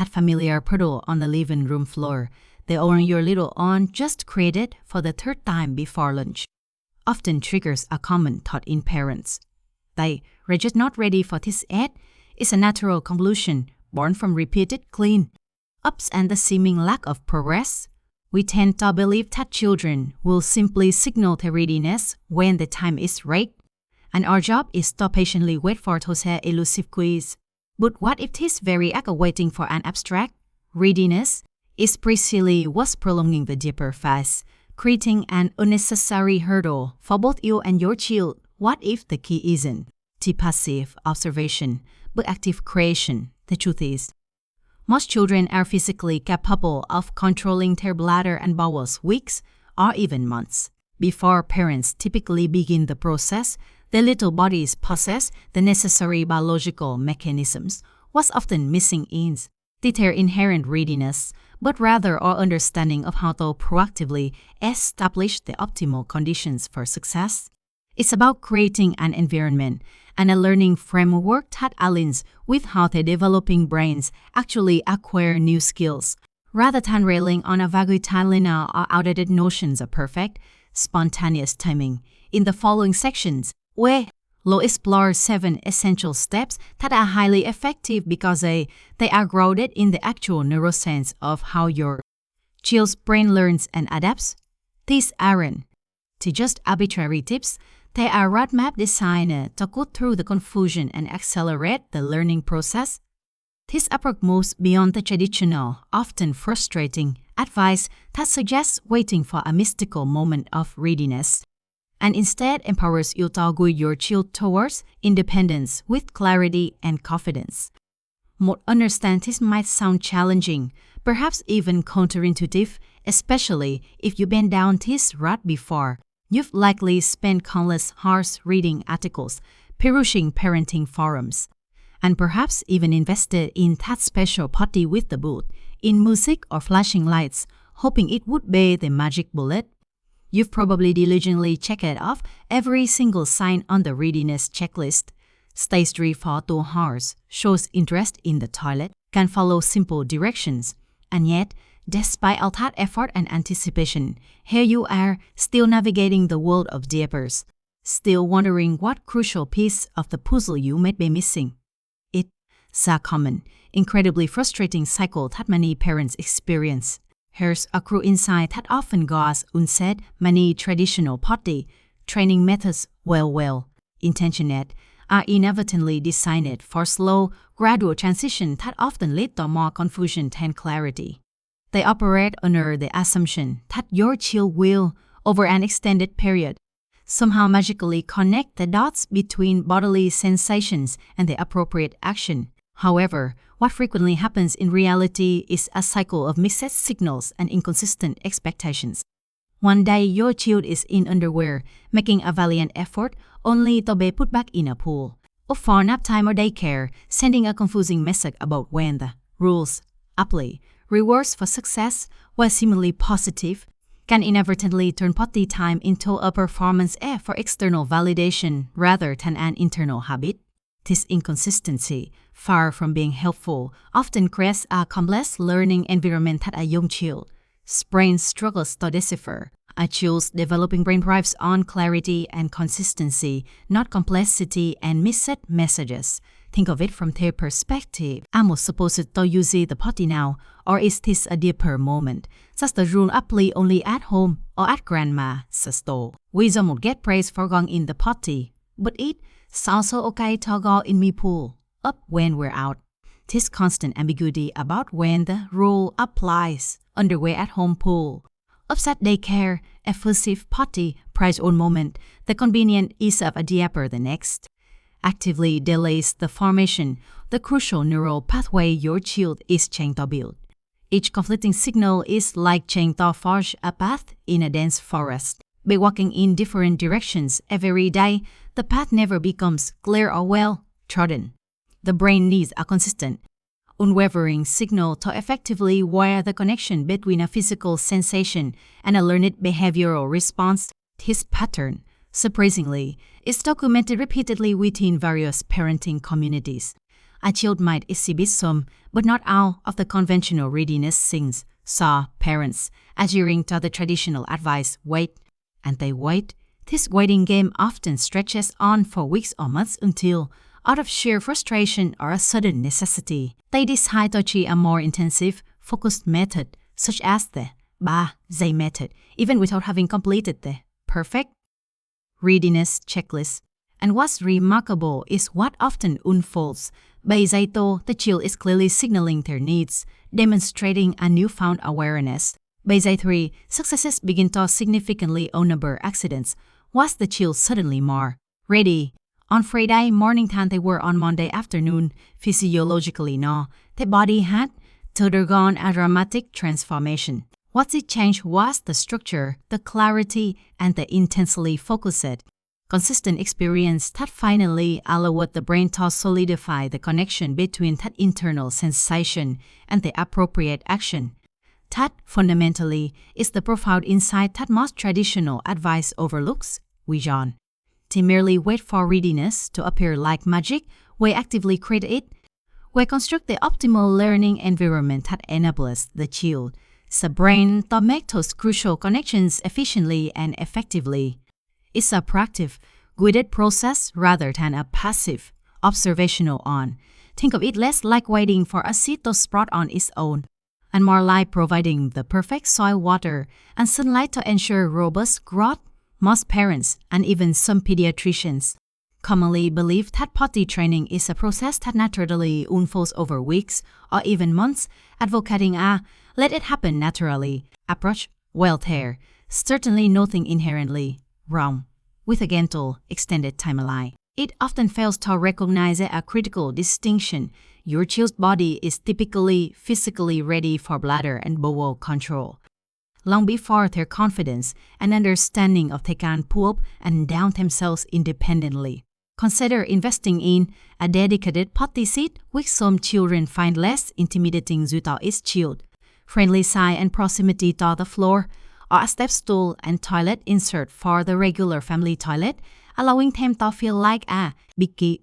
that familiar puddle on the living room floor, the one your little aunt just created for the third time before lunch, often triggers a common thought in parents. We're just not ready for this yet. It's a natural conclusion born from repeated clean-ups and the seeming lack of progress. We tend to believe that children will simply signal their readiness when the time is right, and our job is to patiently wait for those elusive cues. But what if this very act of waiting for an abstract readiness is precisely what's prolonging the diaper phase, creating an unnecessary hurdle for both you and your child? What if the key isn't the passive observation, but active creation? The truth is, most children are physically capable of controlling their bladder and bowels weeks or even months before parents typically begin the process. Their little bodies possess the necessary biological mechanisms. What's often missing is their inherent readiness, but rather our understanding of how to proactively establish the optimal conditions for success. It's about creating an environment and a learning framework that aligns with how their developing brains actually acquire new skills, rather than railing on a vague timeline or outdated notions of perfect, spontaneous timing. In the following sections, we'll explore 7 essential steps that are highly effective because they are grounded in the actual neuroscience of how your child's brain learns and adapts. These aren't just arbitrary tips. They are roadmap designed to cut through the confusion and accelerate the learning process. This approach moves beyond the traditional, often frustrating advice that suggests waiting for a mystical moment of readiness, and instead empowers you to guide your child towards independence with clarity and confidence. Most understand this might sound challenging, perhaps even counterintuitive, especially if you've been down this road before. You've likely spent countless hours reading articles, perusing parenting forums, and perhaps even invested in that special potty with the boot, in music or flashing lights, hoping it would be the magic bullet. You've probably diligently checked off every single sign on the readiness checklist. Stays 3 for 2 hours, shows interest in the toilet, can follow simple directions, and yet, despite all that effort and anticipation, here you are, still navigating the world of diapers, still wondering what crucial piece of the puzzle you might be missing. It's a common, incredibly frustrating cycle that many parents experience. Here's a cruel insight that often goes unsaid. Many traditional potty training methods, well-intentioned, are inevitably designed for slow, gradual transition that often lead to more confusion than clarity. They operate under the assumption that your child will, over an extended period, somehow magically connect the dots between bodily sensations and the appropriate action. However, what frequently happens in reality is a cycle of mixed signals and inconsistent expectations. One day, your child is in underwear, making a valiant effort, only to be put back in a pool, or for nap time or daycare, sending a confusing message about when the rules apply. Rewards for success, while seemingly positive, can inadvertently turn potty time into a performance for external validation rather than an internal habit. This inconsistency, far from being helpful, often creates a complex learning environment that a young child's brain struggles to decipher. A child's developing brain thrives on clarity and consistency, not complexity and mixed messages. Think of it from their perspective. Am I supposed to use the potty now, or is this a deeper moment? Does the rule apply only at home or at grandma's store? We don't get praise for going in the potty, but it's also okay to go in me pool up when we're out. This constant ambiguity about when the rule applies, underwear at home pool, upset daycare, effusive potty, prize one moment, the convenient ease of a diaper the next, actively delays the formation, the crucial neural pathway your child is trying to build. Each conflicting signal is like trying to forge a path in a dense forest. By walking in different directions every day, the path never becomes clear or well trodden. The brain needs a consistent, unwavering signal to effectively wire the connection between a physical sensation and a learned behavioral response. This pattern, surprisingly, is documented repeatedly within various parenting communities. a child might exhibit some, but not all, of the conventional readiness signs. So, parents, adhering to the traditional advice, wait, and they wait. This waiting game often stretches on for weeks or months until, out of sheer frustration or a sudden necessity, they decide to try a more intensive, focused method, such as the 3 giây method, even without having completed the perfect readiness checklist. And what's remarkable is what often unfolds. 3 giây to, the child is clearly signaling their needs, demonstrating a newfound awareness. 3 giây 3, successes begin to significantly outnumber accidents. Was the child suddenly more ready? On Friday morning than they were on Monday afternoon, physiologically no, the body had undergone a dramatic transformation. What it changed was the structure, the clarity, and the intensely focused, consistent experience that finally allowed the brain to solidify the connection between that internal sensation and the appropriate action. That, fundamentally, is the profound insight that most traditional advice overlooks. Vision. To merely wait for readiness to appear like magic, we actively create it. We construct the optimal learning environment that enables the child, the brain, to make those crucial connections efficiently and effectively. It's a proactive, guided process rather than a passive, observational one. Think of it less like waiting for a seed to sprout on its own, and more like providing the perfect soil, water, and sunlight to ensure robust growth. Most parents, and even some pediatricians, commonly believe that potty training is a process that naturally unfolds over weeks or even months, advocating a let it happen naturally approach. Well, there, certainly nothing inherently wrong with a gentle, extended timeline. It often fails to recognize a critical distinction. Your child's body is typically physically ready for bladder and bowel control long before their confidence and understanding of they can pull up and down themselves independently. Consider investing in a dedicated potty seat, which some children find less intimidating due to its chilled, friendly size and proximity to the floor, or a step stool and toilet insert for the regular family toilet, allowing them to feel like a big kid.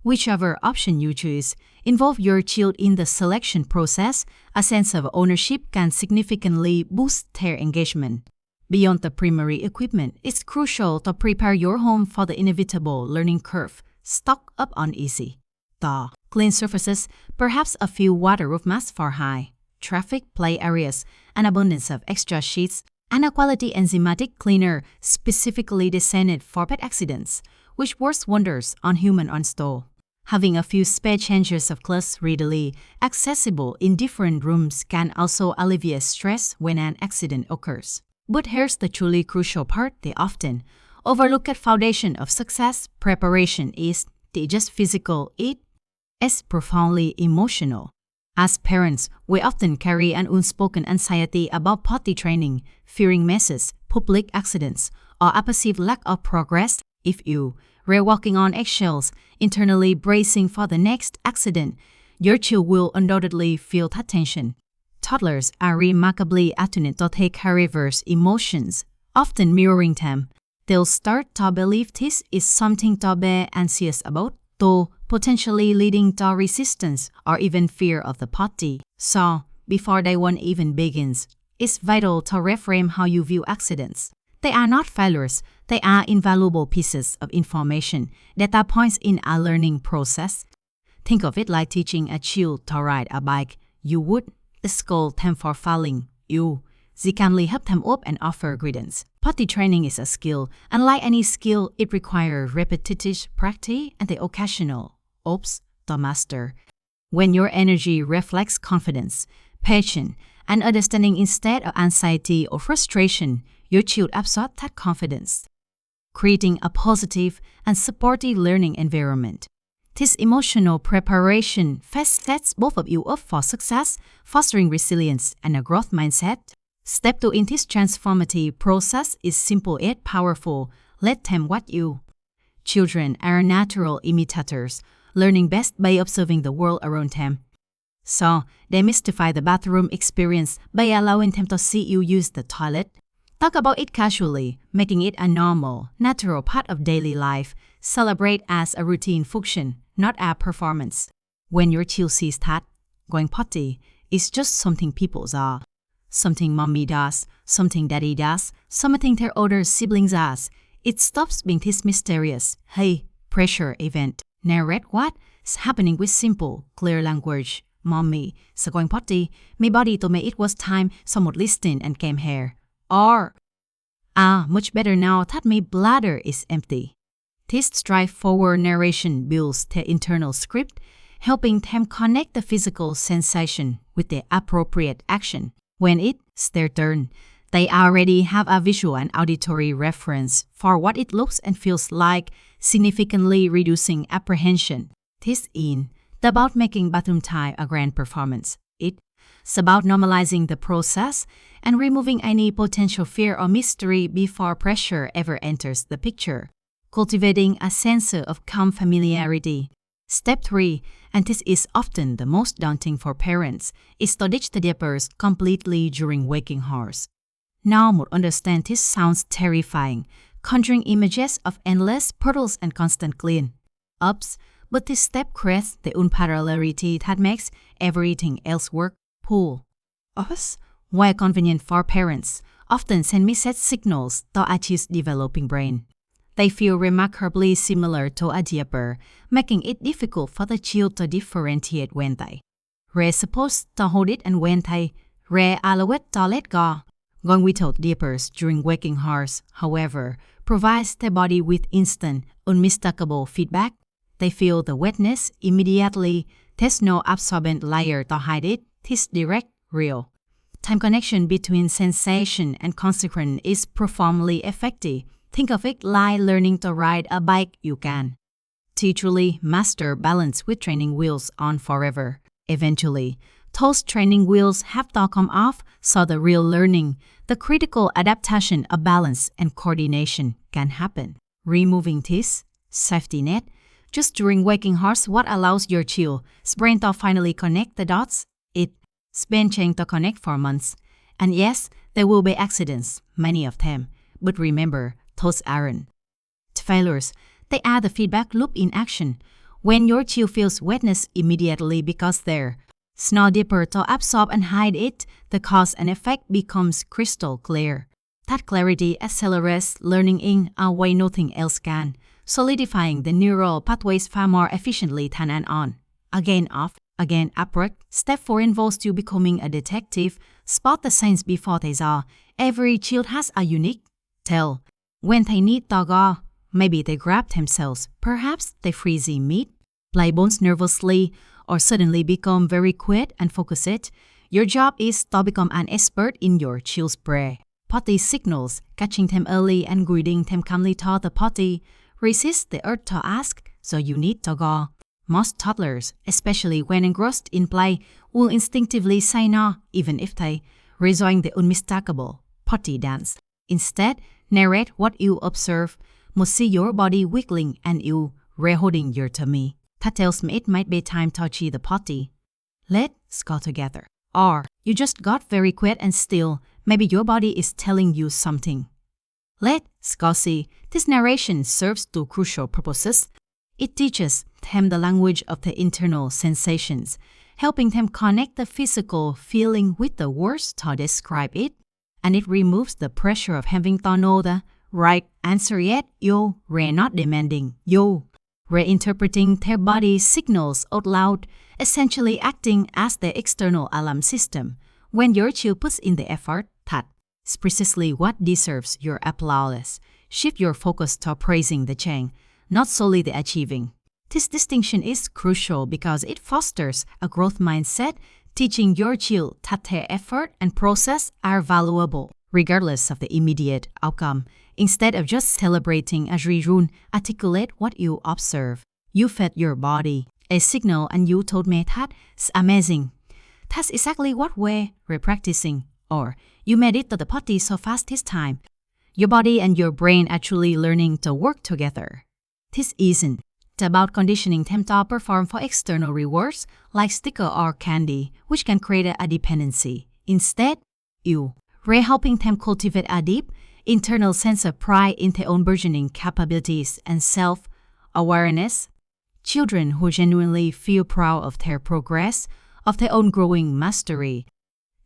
Whichever option you choose, involve your child in the selection process. A sense of ownership can significantly boost their engagement. Beyond the primary equipment, it's crucial to prepare your home for the inevitable learning curve. Stock up on easy, clean surfaces, perhaps a few waterproof mats for high traffic play areas, an abundance of extra sheets, and a quality enzymatic cleaner specifically designed for pet accidents, which works wonders on human install. Having a few spare changes of clothes readily accessible in different rooms can also alleviate stress when an accident occurs. But here's the truly crucial part: the often overlooked foundation of success. Preparation is not just physical, it is profoundly emotional. As parents, we often carry an unspoken anxiety about potty training, fearing messes, public accidents, or a perceived lack of progress. If you were walking on eggshells, internally bracing for the next accident, your child will undoubtedly feel that tension. Toddlers are remarkably attuned to take reverse emotions, often mirroring them. They'll start to believe this is something to be anxious about, though potentially leading to resistance or even fear of the potty. So, before day one even begins, it's vital to reframe how you view accidents. They are not failures, they are invaluable pieces of information, data points in a learning process. Think of it like teaching a child to ride a bike. You would scold them for falling. You calmly help them up and offer guidance. Potty training is a skill, and like any skill, it requires repetitive practice and the occasional oops to master. When your energy reflects confidence, patience, and understanding instead of anxiety or frustration, your child absorbs that confidence, creating a positive and supportive learning environment. This emotional preparation first sets both of you up for success, fostering resilience and a growth mindset. Step 2 in this transformative process is simple yet powerful. Let them watch you. Children are natural imitators, learning best by observing the world around them. So, demystify the bathroom experience by allowing them to see you use the toilet. Talk about it casually, making it a normal, natural part of daily life. Celebrate as a routine function, not a performance. When your child sees that, going potty is just something people do, something mommy does, something daddy does, something their older siblings does, it stops being this mysterious, hey, pressure event. Narrate what's happening with simple, clear language. Mommy, so going potty, my body told me it was time, so I listened and came here. Or, much better now that my bladder is empty. This straightforward narration builds the internal script, helping them connect the physical sensation with the appropriate action. When it's their turn, they already have a visual and auditory reference for what it looks and feels like, significantly reducing apprehension. This isn't about making bathroom time a grand performance. It's about normalizing the process and removing any potential fear or mystery before pressure ever enters the picture, cultivating a sense of calm familiarity. Step 3, and this is often the most daunting for parents, is to ditch the diapers completely during waking hours. Now, một understand this sounds terrifying, conjuring images of endless puddles and constant clean-ups, but this step creates the unparallelity that makes everything else work. Pull us, while convenient for parents, often send mixed signals to a child's developing brain. They feel remarkably similar to a diaper, making it difficult for the child to differentiate when they re supposed to hold it and when they re allow it to let go. Going without diapers during waking hours, however, provides the body with instant, unmistakable feedback. They feel the wetness immediately. There's no absorbent layer to hide it. This direct, real time connection between sensation and consequence is profoundly effective. Think of it like learning to ride a bike. You can truly master balance with training wheels on forever. Eventually, those training wheels have to come off, so the real learning, the critical adaptation of balance and coordination can happen. Removing this safety net just during waking hours what allows your child's brain to finally connect the dots. It's been trying to connect for months. And yes, there will be accidents, many of them. But remember, those aren't failures. They are the feedback loop in action. When your child feels wetness immediately because there's no diaper to absorb and hide it, the cause and effect becomes crystal clear. That clarity accelerates learning in a way nothing else can, solidifying the neural pathways far more efficiently than an on, again off, again upward. Step 4 involves you becoming a detective. Spot the signs before they are. Every child has a unique tell. When they need to go, maybe they grab themselves, perhaps they freeze meat, play bones nervously, or suddenly become very quiet and focused. Your job is to become an expert in your child's brain. Potty signals, catching them early and guiding them calmly to the potty. Resist the urge to ask, so you need to go. Most toddlers, especially when engrossed in play, will instinctively say no, even if they rejoin the unmistakable potty dance. Instead, narrate what you observe. Must see your body wiggling and you re-holding your tummy. That tells me it might be time to achieve the potty. Let's go together. Or, you just got very quiet and still. Maybe your body is telling you something. Let's go see. This narration serves two crucial purposes. It teaches them the language of the internal sensations, helping them connect the physical feeling with the words to describe it. And it removes the pressure of having to know the right answer yet. You re not demanding. You reinterpreting their body signals out loud, essentially acting as the external alarm system. When your child puts in the effort, that's precisely what deserves your applause. Shift your focus to praising the change, not solely the achieving. This distinction is crucial because it fosters a growth mindset, teaching your child that their effort and process are valuable, regardless of the immediate outcome. Instead of just celebrating as rerun, articulate what you observe. You fed your body a signal and you told me that's amazing. That's exactly what we're practicing. Or, you made it to the potty so fast this time. Your body and your brain actually learning to work together. This isn't about conditioning them to perform for external rewards like sticker or candy, which can create a dependency. Instead, you helping them cultivate a deep, internal sense of pride in their own burgeoning capabilities and self-awareness. Children who genuinely feel proud of their progress, of their own growing mastery,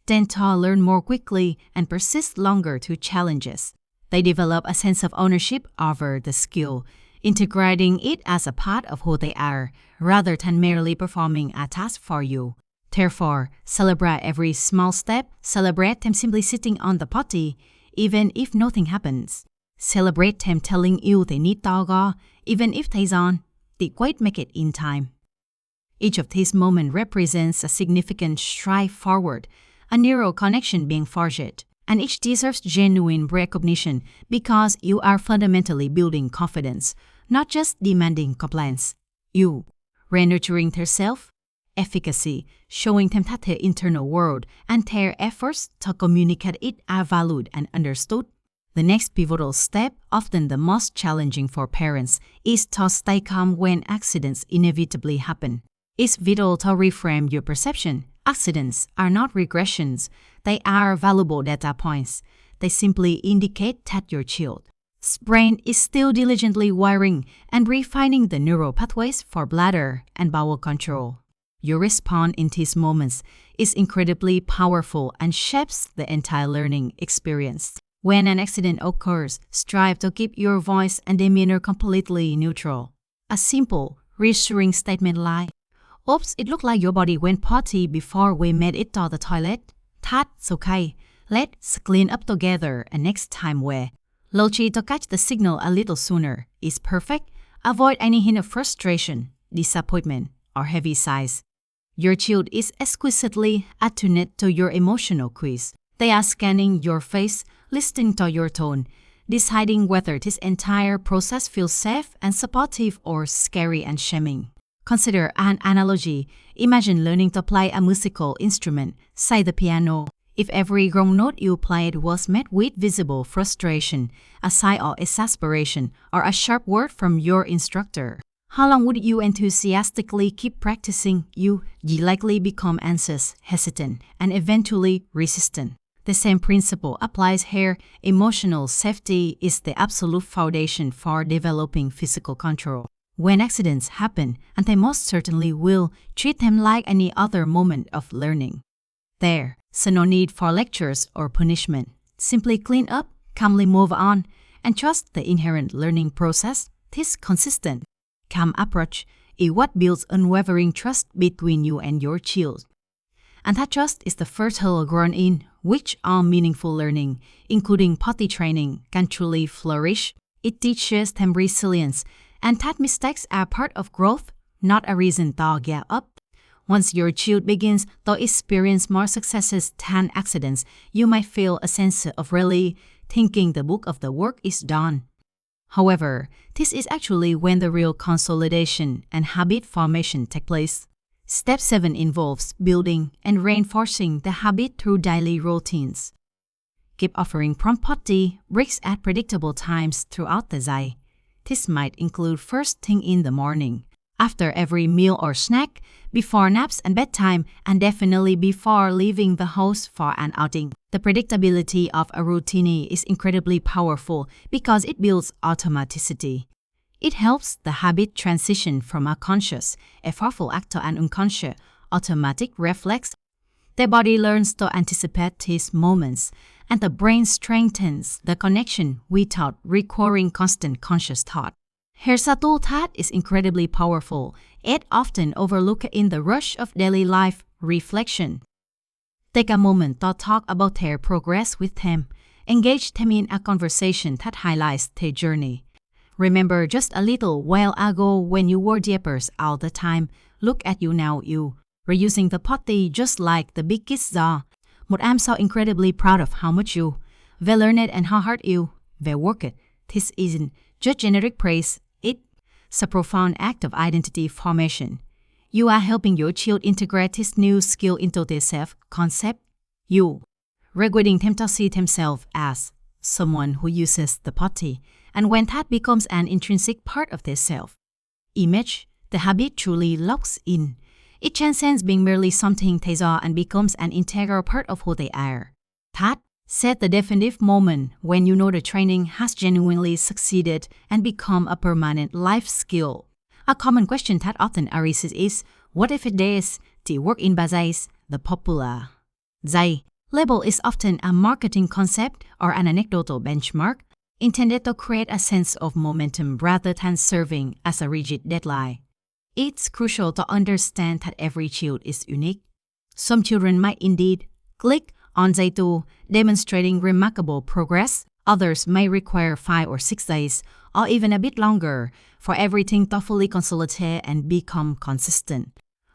tend to learn more quickly and persist longer through challenges. They develop a sense of ownership over the skill, integrating it as a part of who they are, rather than merely performing a task for you. Therefore, celebrate every small step, celebrate them simply sitting on the potty, even if nothing happens. Celebrate them telling you they need to go, even if they don't quite make it in time. Each of these moments represents a significant stride forward, a neural connection being forged, and each deserves genuine recognition because you are fundamentally building confidence, not just demanding compliance. You, re-nurturing their self-efficacy, showing them that their internal world and their efforts to communicate it are valued and understood. The next pivotal step, often the most challenging for parents, is to stay calm when accidents inevitably happen. It's vital to reframe your perception. Accidents are not regressions. They are valuable data points. They simply indicate that your child's brain is still diligently wiring and refining the neural pathways for bladder and bowel control. Your response in these moments is incredibly powerful and shapes the entire learning experience. When an accident occurs, strive to keep your voice and demeanor completely neutral. A simple, reassuring statement like, "Oops, it looked like your body went potty before we made it to the toilet. That's okay. Let's clean up together and next time we're lucky to catch the signal a little sooner is perfect. Avoid any hint of frustration, disappointment, or heavy sighs. Your child is exquisitely attuned to your emotional quiz. They are scanning your face, listening to your tone, deciding whether this entire process feels safe and supportive or scary and shaming. Consider an analogy. Imagine learning to play a musical instrument, say the piano. If every wrong note you played was met with visible frustration, a sigh of exasperation, or a sharp word from your instructor, how long would you enthusiastically keep practicing? You likely become anxious, hesitant, and eventually resistant. The same principle applies here. Emotional safety is the absolute foundation for developing physical control. When accidents happen, and they most certainly will, treat them like any other moment of learning. There's no need for lectures or punishment. Simply clean up, calmly move on, and trust the inherent learning process. This consistent, calm approach is what builds unwavering trust between you and your child. And that trust is the fertile ground in which all meaningful learning, including potty training, can truly flourish. It teaches them resilience, and that mistakes are part of growth, not a reason to give up. Once your child begins to experience more successes than accidents, you might feel a sense of relief, thinking the bulk of the work is done. However, this is actually when the real consolidation and habit formation take place. Step 7 involves building and reinforcing the habit through daily routines. Keep offering prompt potty breaks at predictable times throughout the day. This might include first thing in the morning, after every meal or snack, before naps and bedtime, and definitely before leaving the house for an outing. The predictability of a routine is incredibly powerful because it builds automaticity. It helps the habit transition from a conscious, effortful act to an unconscious, automatic reflex. The body learns to anticipate these moments, and the brain strengthens the connection without requiring constant conscious thought. Here's a tool that is incredibly powerful, yet often overlooked in the rush of daily life: reflection. Take a moment to talk about their progress with them. Engage them in a conversation that highlights their journey. Remember just a little while ago when you wore diapers all the time. Look at you now, you reusing the potty just like the big kids do. But I'm so incredibly proud of how much you learned and how hard you worked. This isn't just generic praise. It's a profound act of identity formation. You are helping your child integrate this new skill into their self-concept. You regretting them to see themselves as someone who uses the potty, and when that becomes an intrinsic part of their self-image, the habit truly locks in. It transcends being merely something they saw and becomes an integral part of who they are. That set the definitive moment when you know the training has genuinely succeeded and become a permanent life skill. A common question that often arises is, what if it is the work in Bazais, the popular Zai label is often a marketing concept or an anecdotal benchmark intended to create a sense of momentum rather than serving as a rigid deadline. It's crucial to understand that every child is unique. Some children might indeed click on Day 2, demonstrating remarkable progress. Others may require 5 or 6 days, or even a bit longer, for everything to fully consolidate and become consistent.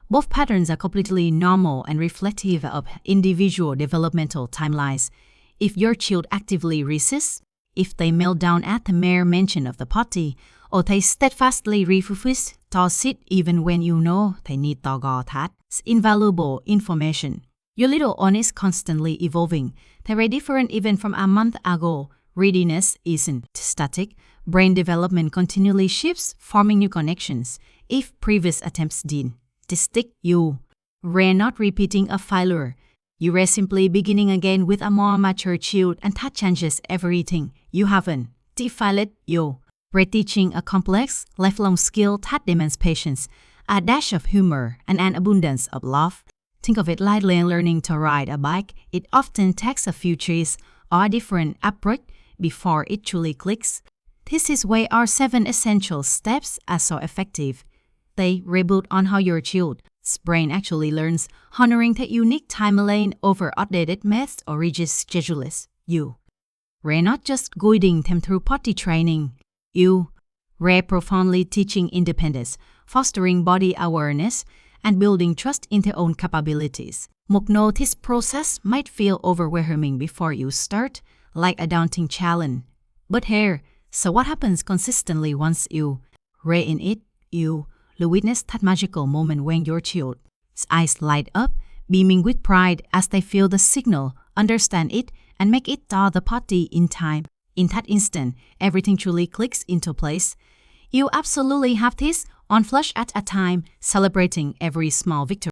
Both patterns are completely normal and reflective of individual developmental timelines. If your child actively resists, if they melt down at the mere mention of the potty, or they steadfastly refuse to sit even when you know they need to go, that's invaluable information. Your little one is constantly evolving. They're different even from a month ago. Readiness isn't static. Brain development continually shifts, forming new connections. If previous attempts did stick, you were not repeating a failure. You were simply beginning again with a more mature child, and that changes everything. You haven't defiled you. We're teaching a complex, lifelong skill that demands patience, a dash of humor, and an abundance of love. Think of it like learning to ride a bike. It often takes a few tries or a different approach before it truly clicks. This is why our 7 essential steps are so effective. They reboot on how your child's brain actually learns, honoring the unique timeline over outdated methods or rigid schedules. You were not just guiding them through potty training. You were profoundly teaching independence, fostering body awareness, and building trust in their own capabilities. Know this process might feel overwhelming before you start, like a daunting challenge. But here, so what happens consistently once you were in it? You witness that magical moment when your child's eyes light up, beaming with pride as they feel the signal, understand it, and make it to the potty in time. In that instant, everything truly clicks into place. You absolutely have this, one flush at a time, celebrating every small victory.